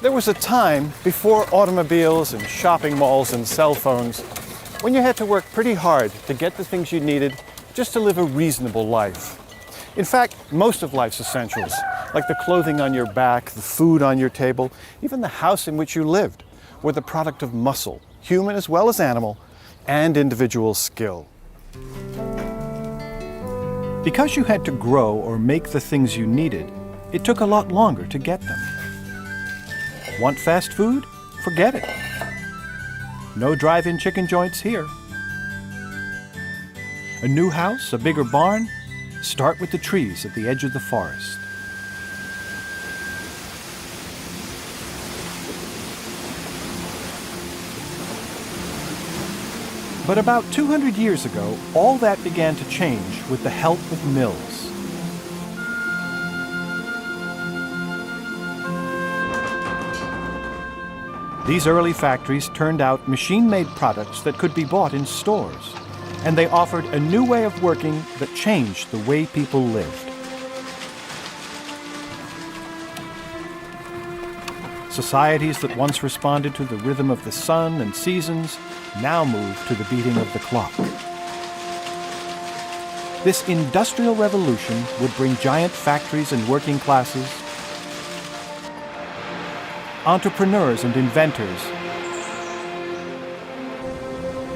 There was a time before automobiles and shopping malls and cell phones when you had to work pretty hard to get the things you needed just to live a reasonable life. In fact, most of life's essentials, like the clothing on your back, the food on your table, even the house in which you lived, were the product of muscle, human as well as animal, and individual skill. Because you had to grow or make the things you needed, it took a lot longer to get them. Want fast food? Forget it. No drive-in chicken joints here. A new house, a bigger barn? Start with the trees at the edge of the forest. But about 200 years ago, all that began to change with the help of mills. These early factories turned out machine-made products that could be bought in stores, and they offered a new way of working that changed the way people lived. Societies that once responded to the rhythm of the sun and seasons now moved to the beating of the clock. This industrial revolution would bring giant factories and working classes, entrepreneurs and inventors,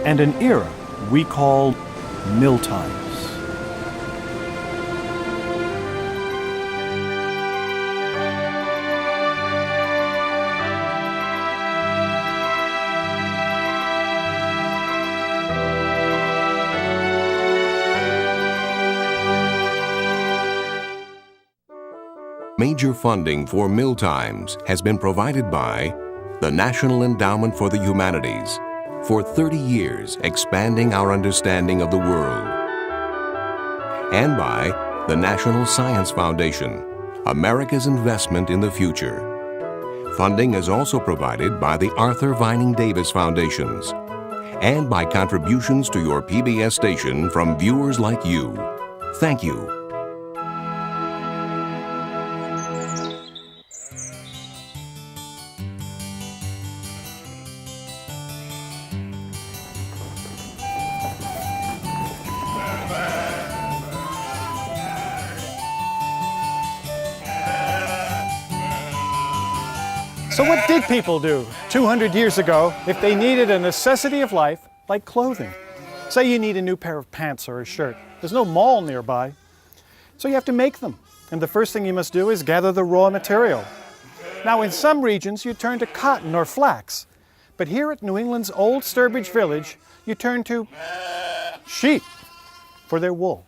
and an era we call mill times. Major funding for Mill Times has been provided by the National Endowment for the Humanities, for 30 years expanding our understanding of the world, and by the National Science Foundation, America's investment in the future. Funding is also provided by the Arthur Vining Davis Foundations and by contributions to your PBS station from viewers like you. Thank you. So what did people do 200 years ago if they needed a necessity of life like clothing? Say you need a new pair of pants or a shirt. There's no mall nearby, so you have to make them. And the first thing you must do is gather the raw material. Now in some regions you turn to cotton or flax, but here at New England's old Sturbridge Village you turn to sheep for their wool.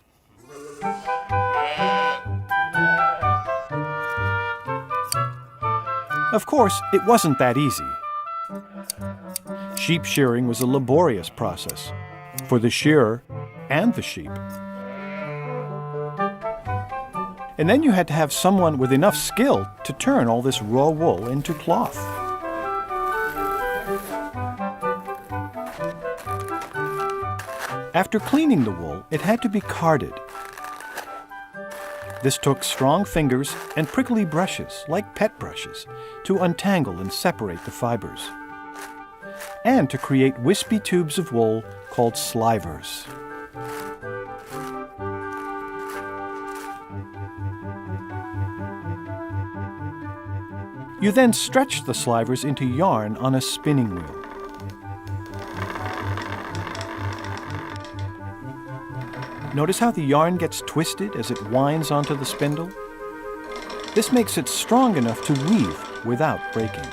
Of course, it wasn't that easy. Sheep shearing was a laborious process for the shearer and the sheep. And then you had to have someone with enough skill to turn all this raw wool into cloth. After cleaning the wool, it had to be carded. This took strong fingers and prickly brushes, like pet brushes, to untangle and separate the fibers, and to create wispy tubes of wool called slivers. You then stretch the slivers into yarn on a spinning wheel. Notice how the yarn gets twisted as it winds onto the spindle? This makes it strong enough to weave without breaking.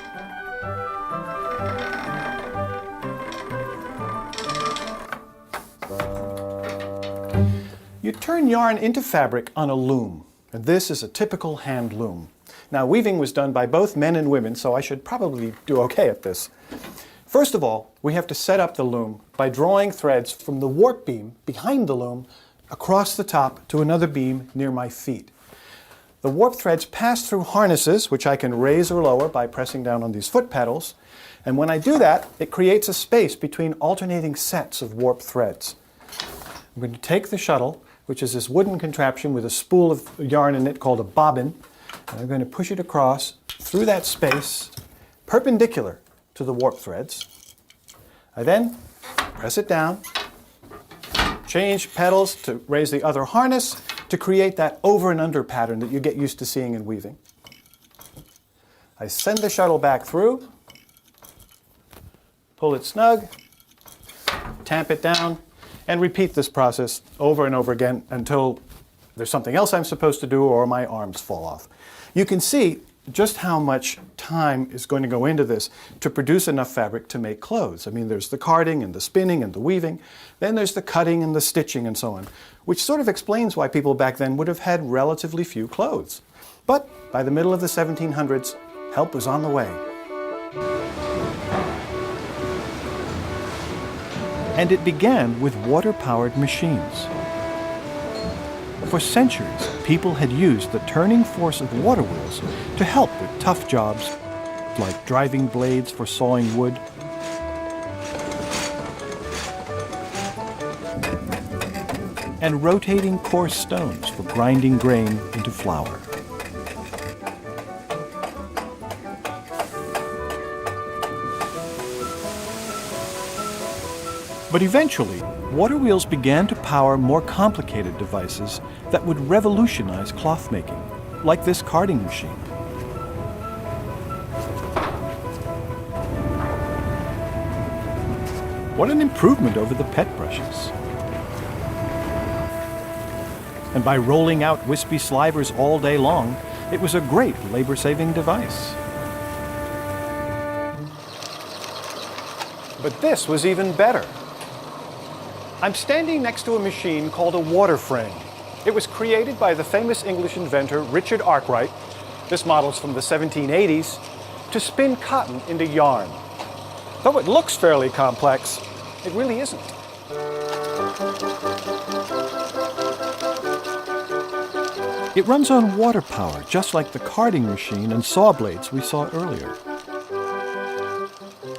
You turn yarn into fabric on a loom, and this is a typical hand loom. Now, weaving was done by both men and women, so I should probably do okay at this. First of all, we have to set up the loom by drawing threads from the warp beam behind the loom across the top to another beam near my feet. The warp threads pass through harnesses, which I can raise or lower by pressing down on these foot pedals. And when I do that, it creates a space between alternating sets of warp threads. I'm going to take the shuttle, which is this wooden contraption with a spool of yarn in it called a bobbin, and I'm going to push it across through that space perpendicular to the warp threads. I then press it down, change pedals to raise the other harness to create that over and under pattern that you get used to seeing in weaving. I send the shuttle back through, pull it snug, tamp it down, and repeat this process over and over again until there's something else I'm supposed to do or my arms fall off. You can see just how much time is going to go into this to produce enough fabric to make clothes. I mean, there's the carding and the spinning and the weaving, then there's the cutting and the stitching and so on, which sort of explains why people back then would have had relatively few clothes. But by the middle of the 1700s, help was on the way. And it began with water-powered machines. For centuries, people had used the turning force of water wheels to help with tough jobs like driving blades for sawing wood, and rotating coarse stones for grinding grain into flour. But eventually, water wheels began to power more complicated devices that would revolutionize cloth making, like this carding machine. What an improvement over the pet brushes. And by rolling out wispy slivers all day long, it was a great labor-saving device. But this was even better. I'm standing next to a machine called a water frame. It was created by the famous English inventor Richard Arkwright, this model's from the 1780s, to spin cotton into yarn. Though it looks fairly complex, it really isn't. It runs on water power, just like the carding machine and saw blades we saw earlier.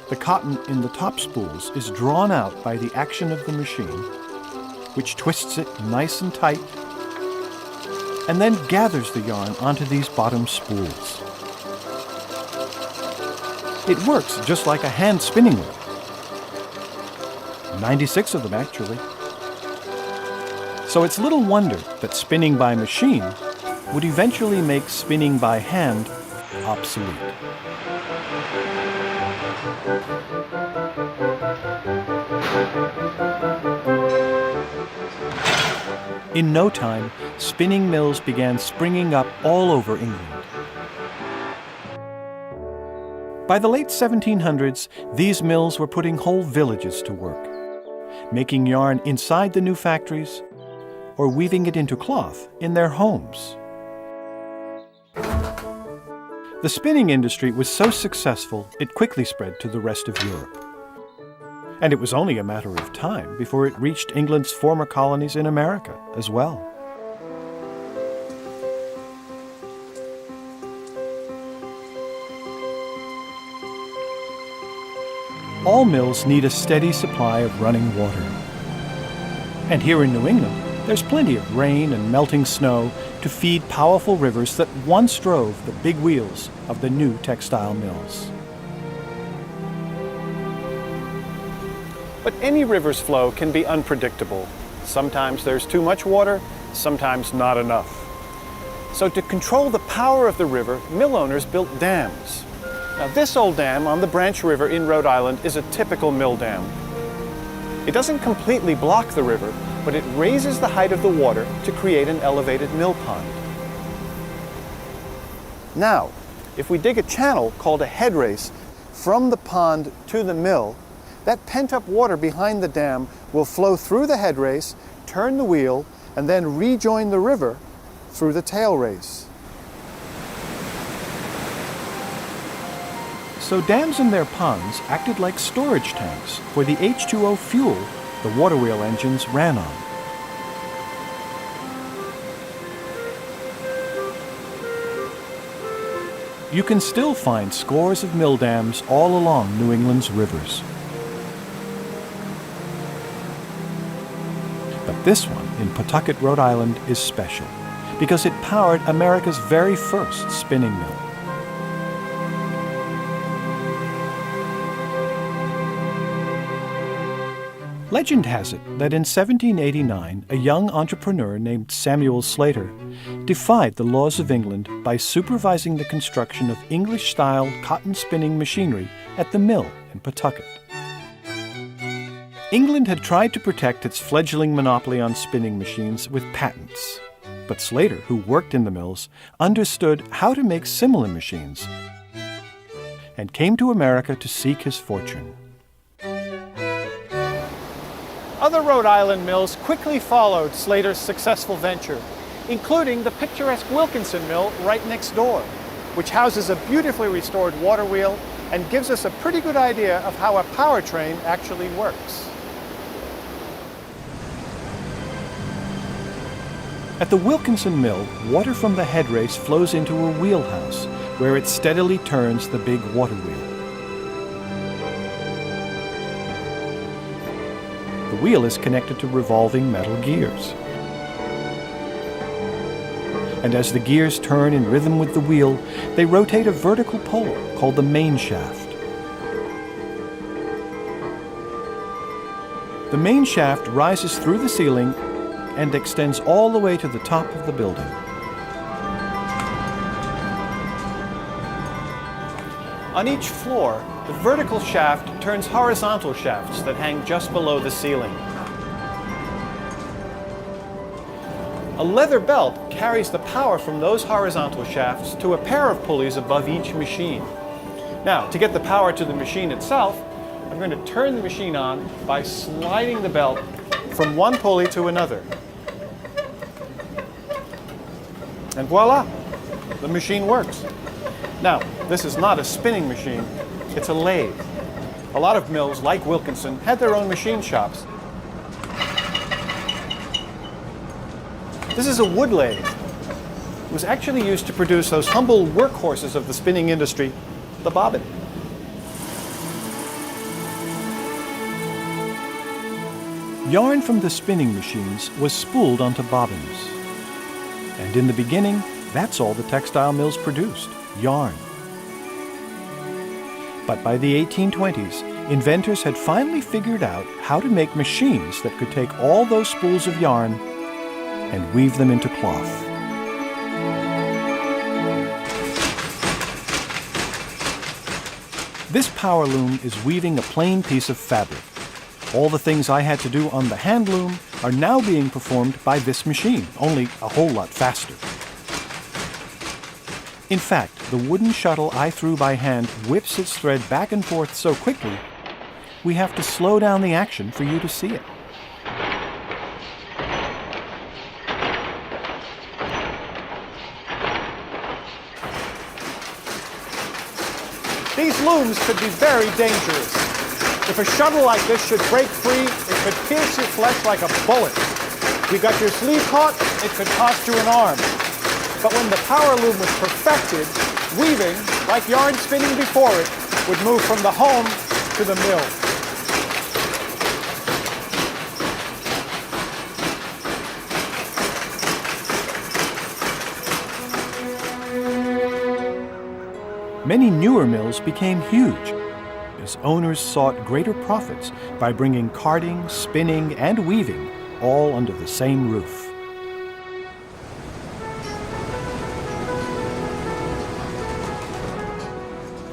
The cotton in the top spools is drawn out by the action of the machine, which twists it nice and tight, and then gathers the yarn onto these bottom spools. It works just like a hand spinning wheel. 96 of them, actually. So it's little wonder that spinning by machine would eventually make spinning by hand obsolete. In no time, spinning mills began springing up all over England. By the late 1700s, these mills were putting whole villages to work, making yarn inside the new factories or weaving it into cloth in their homes. The spinning industry was so successful, it quickly spread to the rest of Europe. And it was only a matter of time before it reached England's former colonies in America as well. All mills need a steady supply of running water. And here in New England, there's plenty of rain and melting snow to feed powerful rivers that once drove the big wheels of the new textile mills. But any river's flow can be unpredictable. Sometimes there's too much water, sometimes not enough. So to control the power of the river, mill owners built dams. Now this old dam on the Branch River in Rhode Island is a typical mill dam. It doesn't completely block the river, but it raises the height of the water to create an elevated mill pond. Now, if we dig a channel called a head race from the pond to the mill, that pent-up water behind the dam will flow through the head race, turn the wheel, and then rejoin the river through the tail race. So dams and their ponds acted like storage tanks for the H2O fuel the water wheel engines ran on. You can still find scores of mill dams all along New England's rivers. But this one in Pawtucket, Rhode Island is special because it powered America's very first spinning mill. Legend has it that in 1789, a young entrepreneur named Samuel Slater defied the laws of England by supervising the construction of English-style cotton spinning machinery at the mill in Pawtucket. England had tried to protect its fledgling monopoly on spinning machines with patents. But Slater, who worked in the mills, understood how to make similar machines and came to America to seek his fortune. Other Rhode Island mills quickly followed Slater's successful venture, including the picturesque Wilkinson Mill right next door, which houses a beautifully restored water wheel and gives us a pretty good idea of how a power train actually works. At the Wilkinson Mill, water from the head race flows into a wheelhouse, where it steadily turns the big water wheel. The wheel is connected to revolving metal gears. And as the gears turn in rhythm with the wheel, they rotate a vertical pole called the main shaft. The main shaft rises through the ceiling and extends all the way to the top of the building. On each floor, the vertical shaft turns horizontal shafts that hang just below the ceiling. A leather belt carries the power from those horizontal shafts to a pair of pulleys above each machine. Now, to get the power to the machine itself, I'm going to turn the machine on by sliding the belt from one pulley to another. And voila, the machine works. Now, this is not a spinning machine, it's a lathe. A lot of mills, like Wilkinson, had their own machine shops. This is a wood lathe. It was actually used to produce those humble workhorses of the spinning industry, the bobbin. Yarn from the spinning machines was spooled onto bobbins. And in the beginning, that's all the textile mills produced, yarn. But by the 1820s, inventors had finally figured out how to make machines that could take all those spools of yarn and weave them into cloth. This power loom is weaving a plain piece of fabric. All the things I had to do on the hand loom are now being performed by this machine, only a whole lot faster. In fact, the wooden shuttle I threw by hand whips its thread back and forth so quickly, we have to slow down the action for you to see it. These looms could be very dangerous. If a shuttle like this should break free, it could pierce your flesh like a bullet. If you got your sleeve caught, it could cost you an arm. But when the power loom was perfected, weaving, like yarn spinning before it, would move from the home to the mill. Many newer mills became huge as owners sought greater profits by bringing carding, spinning, and weaving all under the same roof.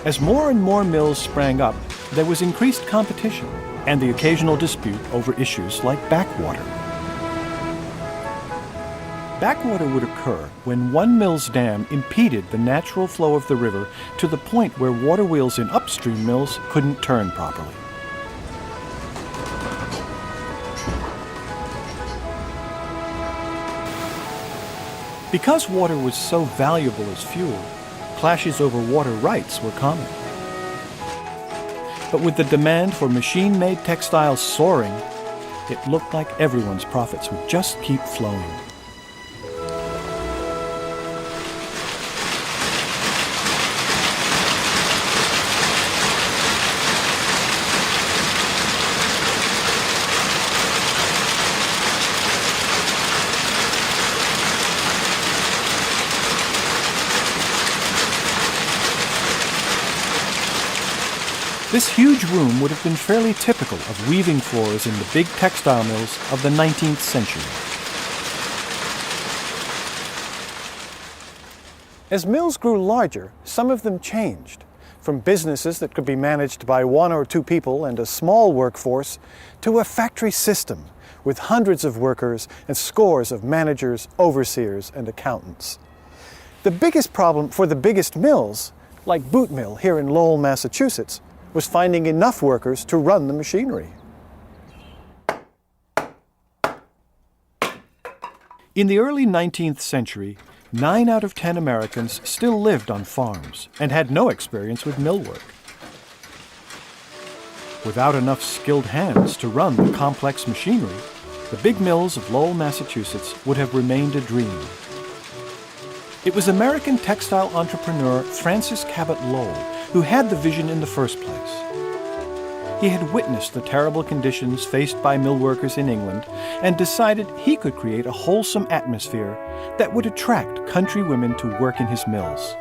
As more and more mills sprang up, there was increased competition and the occasional dispute over issues like backwater. Backwater would occur when one mill's dam impeded the natural flow of the river to the point where water wheels in upstream mills couldn't turn properly. Because water was so valuable as fuel, clashes over water rights were common. But with the demand for machine-made textiles soaring, it looked like everyone's profits would just keep flowing. This huge room would have been fairly typical of weaving floors in the big textile mills of the 19th century. As mills grew larger, some of them changed, from businesses that could be managed by 1 or 2 people and a small workforce to a factory system with hundreds of workers and scores of managers, overseers, and accountants. The biggest problem for the biggest mills, like Boot Mill here in Lowell, Massachusetts, was finding enough workers to run the machinery. In the early 19th century, 9 out of 10 Americans still lived on farms and had no experience with mill work. Without enough skilled hands to run the complex machinery, the big mills of Lowell, Massachusetts would have remained a dream. It was American textile entrepreneur Francis Cabot Lowell who had the vision in the first place. He had witnessed the terrible conditions faced by mill workers in England and decided he could create a wholesome atmosphere that would attract country women to work in his mills.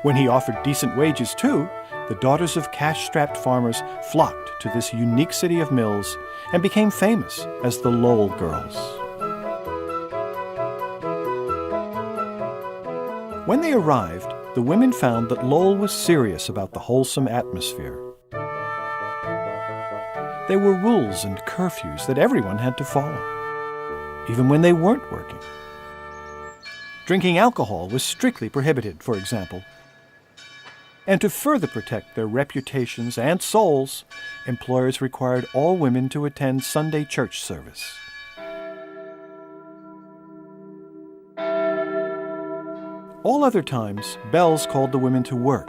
When he offered decent wages too, the daughters of cash-strapped farmers flocked to this unique city of mills and became famous as the Lowell Girls. When they arrived, the women found that Lowell was serious about the wholesome atmosphere. There were rules and curfews that everyone had to follow, even when they weren't working. Drinking alcohol was strictly prohibited, for example. And to further protect their reputations and souls, employers required all women to attend Sunday church service. All other times, bells called the women to work.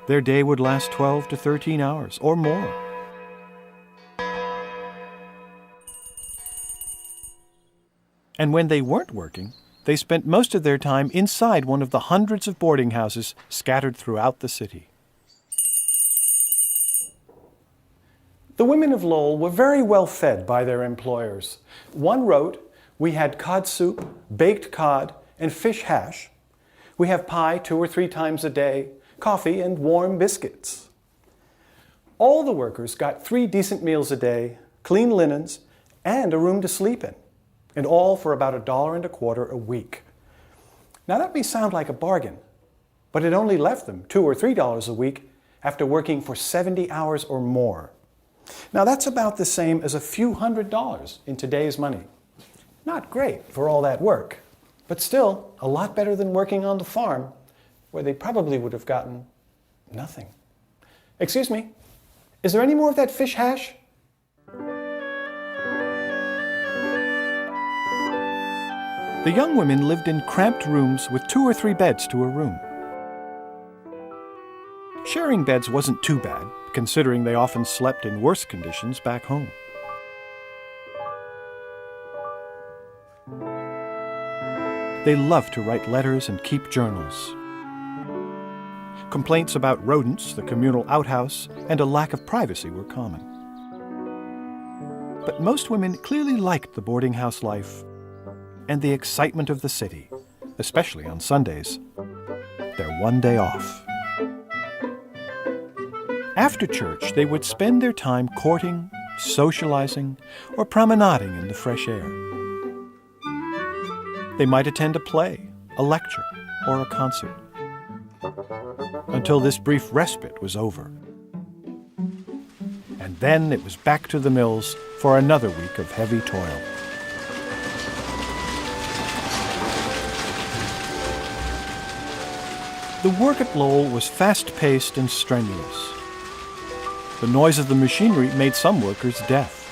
Their day would last 12 to 13 hours or more. And when they weren't working, they spent most of their time inside one of the hundreds of boarding houses scattered throughout the city. The women of Lowell were very well fed by their employers. One wrote, "We had cod soup, baked cod, and fish hash. We have pie 2 or 3 times a day, coffee, and warm biscuits." All the workers got 3 decent meals a day, clean linens, and a room to sleep in, and all for about $1.25 a week. Now that may sound like a bargain, but it only left them $2 or $3 a week after working for 70 hours or more. Now that's about the same as a few $100s in today's money. Not great for all that work, but still a lot better than working on the farm, where they probably would have gotten nothing. Excuse me, is there any more of that fish hash? The young women lived in cramped rooms with 2 or 3 beds to a room. Sharing beds wasn't too bad, considering they often slept in worse conditions back home. They loved to write letters and keep journals. Complaints about rodents, the communal outhouse, and a lack of privacy were common. But most women clearly liked the boarding house life and the excitement of the city, especially on Sundays, their one day off. After church, they would spend their time courting, socializing, or promenading in the fresh air. They might attend a play, a lecture, or a concert, until this brief respite was over. And then it was back to the mills for another week of heavy toil. The work at Lowell was fast-paced and strenuous. The noise of the machinery made some workers deaf,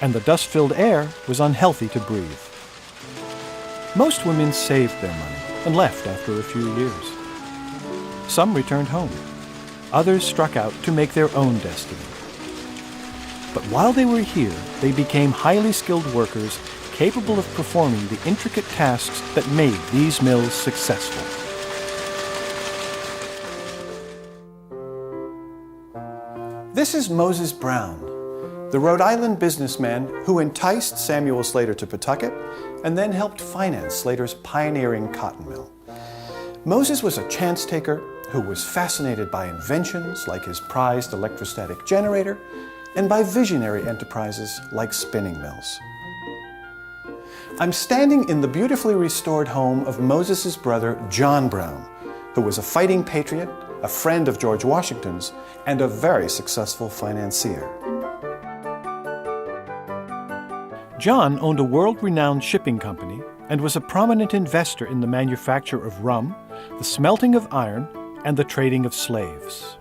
and the dust-filled air was unhealthy to breathe. Most women saved their money and left after a few years. Some returned home. Others struck out to make their own destiny. But while they were here, they became highly skilled workers capable of performing the intricate tasks that made these mills successful. This is Moses Brown, the Rhode Island businessman who enticed Samuel Slater to Pawtucket and then helped finance Slater's pioneering cotton mill. Moses was a chance taker who was fascinated by inventions like his prized electrostatic generator and by visionary enterprises like spinning mills. I'm standing in the beautifully restored home of Moses' brother, John Brown, who was a fighting patriot, a friend of George Washington's, and a very successful financier. John owned a world-renowned shipping company and was a prominent investor in the manufacture of rum, the smelting of iron, and the trading of slaves.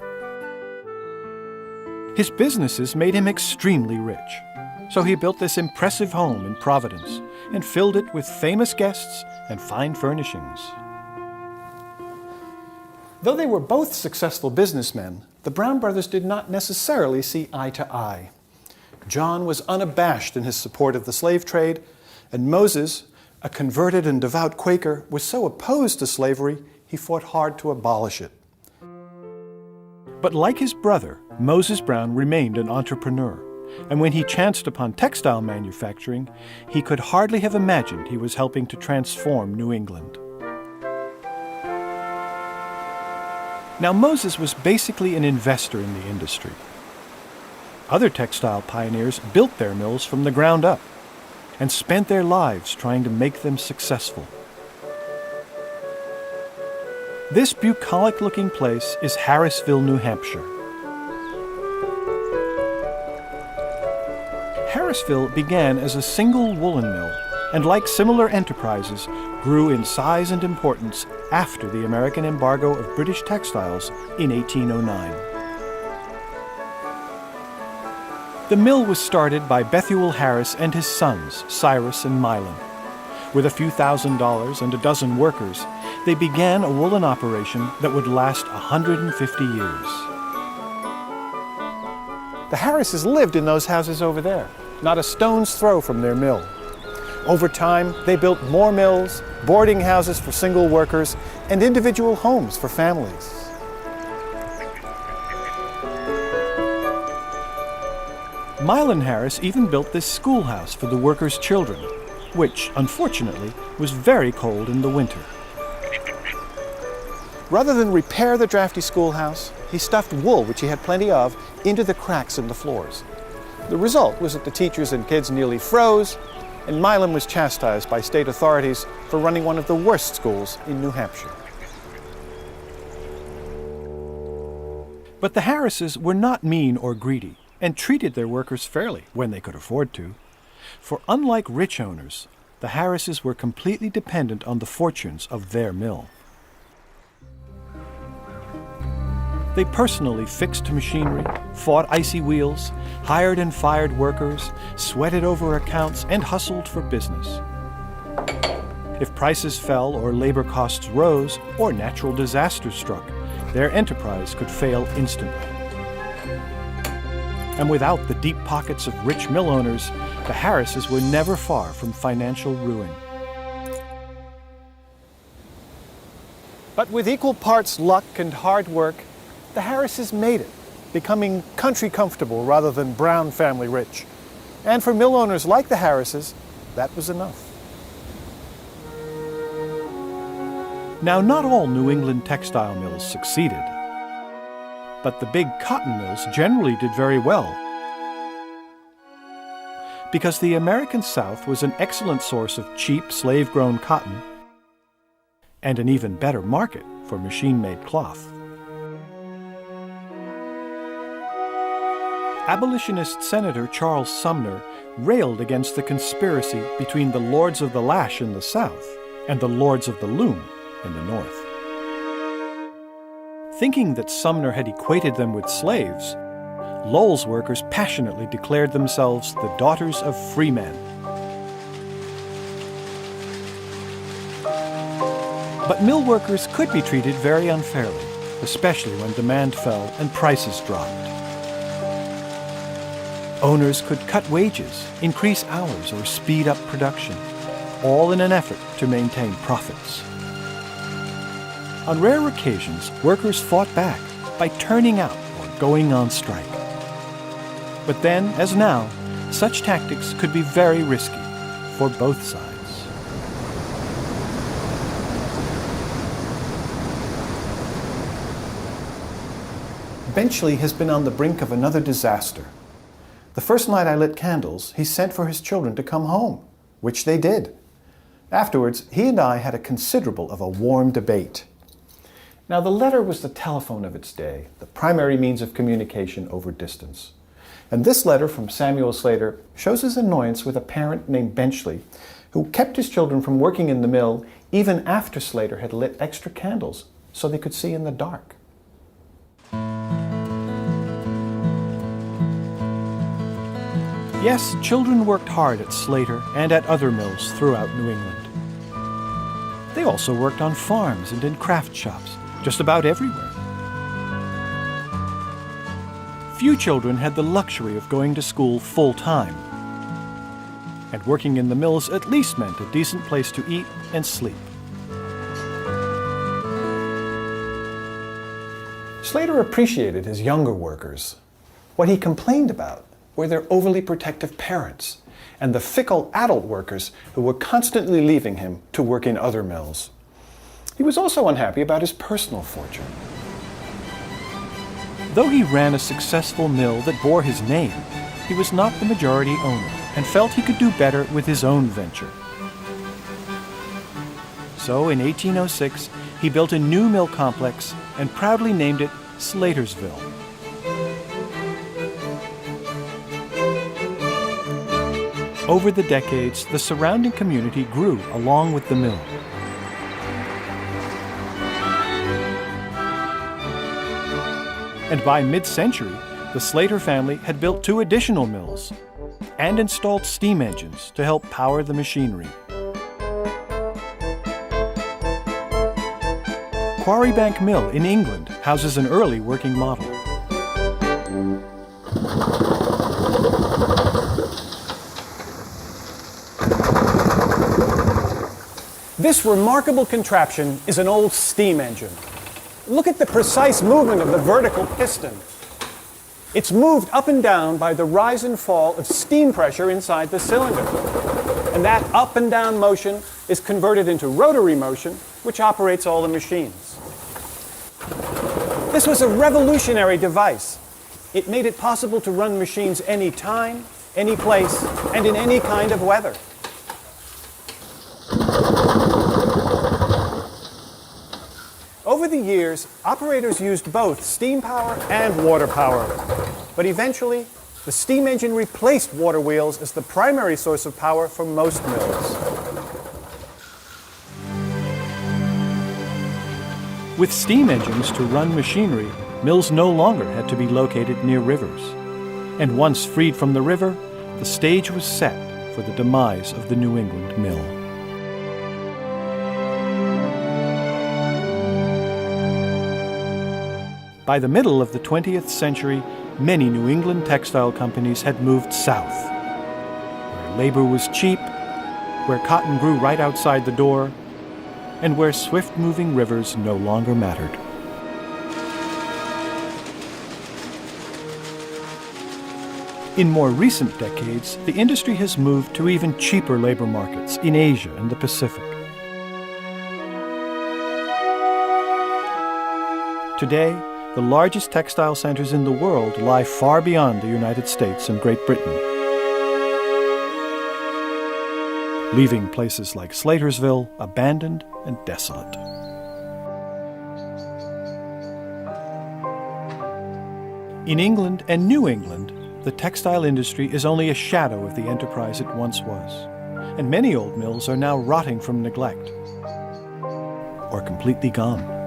His businesses made him extremely rich, so he built this impressive home in Providence and filled it with famous guests and fine furnishings. Though they were both successful businessmen, the Brown brothers did not necessarily see eye to eye. John was unabashed in his support of the slave trade, and Moses, a converted and devout Quaker, was so opposed to slavery, he fought hard to abolish it. But like his brother, Moses Brown remained an entrepreneur, and when he chanced upon textile manufacturing, he could hardly have imagined he was helping to transform New England. Now, Moses was basically an investor in the industry. Other textile pioneers built their mills from the ground up and spent their lives trying to make them successful. This bucolic-looking place is Harrisville, New Hampshire. Harrisville began as a single woolen mill, and like similar enterprises, grew in size and importance after the American embargo of British textiles in 1809. The mill was started by Bethuel Harris and his sons, Cyrus and Milan. With a few $1,000s and a dozen workers, they began a woolen operation that would last 150 years. The Harrises lived in those houses over there, not a stone's throw from their mill. Over time, they built more mills, boarding houses for single workers, and individual homes for families. Milan Harris even built this schoolhouse for the workers' children, which, unfortunately, was very cold in the winter. Rather than repair the drafty schoolhouse, he stuffed wool, which he had plenty of, into the cracks in the floors. The result was that the teachers and kids nearly froze, and Milan was chastised by state authorities for running one of the worst schools in New Hampshire. But the Harrises were not mean or greedy, and treated their workers fairly when they could afford to. For unlike rich owners, the Harrises were completely dependent on the fortunes of their mill. They personally fixed machinery, fought icy wheels, hired and fired workers, sweated over accounts, and hustled for business. If prices fell or labor costs rose or natural disasters struck, their enterprise could fail instantly. And without the deep pockets of rich mill owners, the Harrises were never far from financial ruin. But with equal parts luck and hard work, the Harrises made it, becoming country comfortable rather than Brown family rich. And for mill owners like the Harrises, that was enough. Now, not all New England textile mills succeeded, but the big cotton mills generally did very well, because the American South was an excellent source of cheap slave-grown cotton and an even better market for machine-made cloth. Abolitionist Senator Charles Sumner railed against the conspiracy between the Lords of the Lash in the South and the Lords of the Loom in the North. Thinking that Sumner had equated them with slaves, Lowell's workers passionately declared themselves the daughters of freemen. But mill workers could be treated very unfairly, especially when demand fell and prices dropped. Owners could cut wages, increase hours, or speed up production, all in an effort to maintain profits. On rare occasions, workers fought back by turning out or going on strike. But then, as now, such tactics could be very risky for both sides. Benchley has been on the brink of another disaster. The first night I lit candles, he sent for his children to come home, which they did. Afterwards, he and I had a considerable of a warm debate. Now, the letter was the telephone of its day, the primary means of communication over distance. And this letter from Samuel Slater shows his annoyance with a parent named Benchley, who kept his children from working in the mill even after Slater had lit extra candles so they could see in the dark. Yes, children worked hard at Slater and at other mills throughout New England. They also worked on farms and in craft shops, just about everywhere. Few children had the luxury of going to school full-time, and working in the mills at least meant a decent place to eat and sleep. Slater appreciated his younger workers. What he complained about were their overly protective parents and the fickle adult workers who were constantly leaving him to work in other mills. He was also unhappy about his personal fortune. Though he ran a successful mill that bore his name, he was not the majority owner and felt he could do better with his own venture. So in 1806, he built a new mill complex and proudly named it Slatersville. Over the decades, the surrounding community grew along with the mill. And by mid-century, the Slater family had built 2 additional mills and installed steam engines to help power the machinery. Quarrybank Mill in England houses an early working model. This remarkable contraption is an old steam engine. Look at the precise movement of the vertical piston. It's moved up and down by the rise and fall of steam pressure inside the cylinder. And that up and down motion is converted into rotary motion, which operates all the machines. This was a revolutionary device. It made it possible to run machines any time, any place, and in any kind of weather. Over the years, operators used both steam power and water power. But eventually, the steam engine replaced water wheels as the primary source of power for most mills. With steam engines to run machinery, mills no longer had to be located near rivers. And once freed from the river, the stage was set for the demise of the New England mill. By the middle of the 20th century, many New England textile companies had moved south, where labor was cheap, where cotton grew right outside the door, and where swift-moving rivers no longer mattered. In more recent decades, the industry has moved to even cheaper labor markets in Asia and the Pacific. Today, the largest textile centers in the world lie far beyond the United States and Great Britain, leaving places like Slatersville abandoned and desolate. In England and New England, the textile industry is only a shadow of the enterprise it once was, and many old mills are now rotting from neglect or completely gone.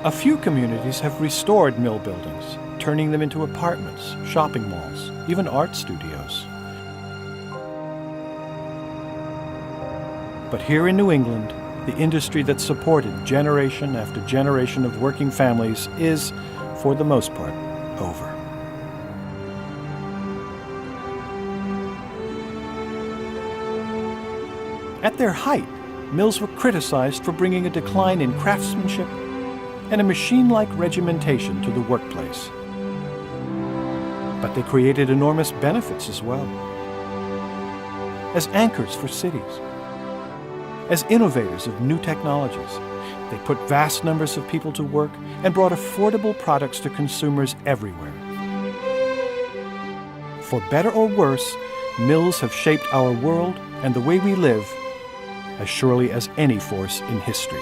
A few communities have restored mill buildings, turning them into apartments, shopping malls, even art studios. But here in New England, the industry that supported generation after generation of working families is, for the most part, over. At their height, mills were criticized for bringing a decline in craftsmanship and a machine-like regimentation to the workplace. But they created enormous benefits as well. As anchors for cities, as innovators of new technologies, They put vast numbers of people to work and brought affordable products to consumers everywhere. For better or worse, mills have shaped our world and the way we live as surely as any force in history.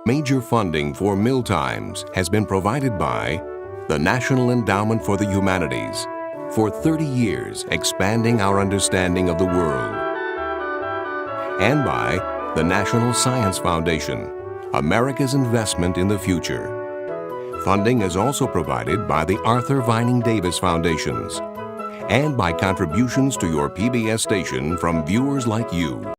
Major funding for Mill Times has been provided by the National Endowment for the Humanities, for 30 years expanding our understanding of the world, and by the National Science Foundation, America's investment in the future. Funding is also provided by the Arthur Vining Davis Foundations and by contributions to your PBS station from viewers like you.